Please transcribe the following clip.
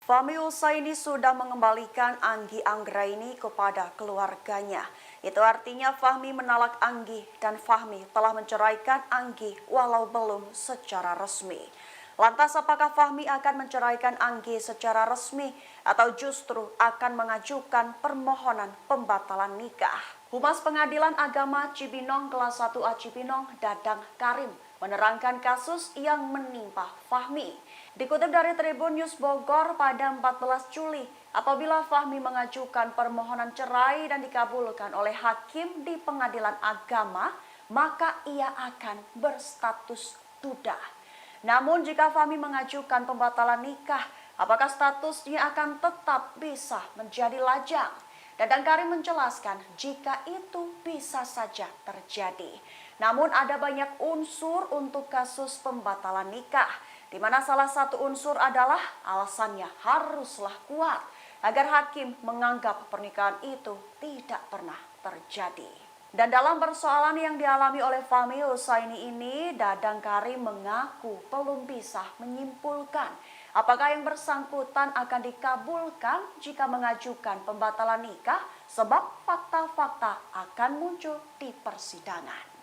Fahmi Husaini sudah mengembalikan Anggi Anggraini kepada keluarganya. Itu artinya Fahmi menalak Anggi dan Fahmi telah menceraikan Anggi walau belum secara resmi. Lantas apakah Fahmi akan menceraikan Anggi secara resmi atau justru akan mengajukan permohonan pembatalan nikah? Humas Pengadilan Agama Cibinong kelas 1A Cibinong, Dadang Karim, menerangkan kasus yang menimpa Fahmi. Dikutip dari Tribun News Bogor pada 14 Juli, apabila Fahmi mengajukan permohonan cerai dan dikabulkan oleh hakim di Pengadilan Agama, maka ia akan berstatus duda. Namun jika Fahmi mengajukan pembatalan nikah, apakah statusnya akan tetap bisa menjadi lajang? Dadang Karim menjelaskan jika itu bisa saja terjadi. Namun ada banyak unsur untuk kasus pembatalan nikah, di mana salah satu unsur adalah alasannya haruslah kuat agar hakim menganggap pernikahan itu tidak pernah terjadi. Dan dalam persoalan yang dialami oleh Fahmi Husaini ini, Dadang Karim mengaku belum bisa menyimpulkan apakah yang bersangkutan akan dikabulkan jika mengajukan pembatalan nikah sebab fakta-fakta akan muncul di persidangan.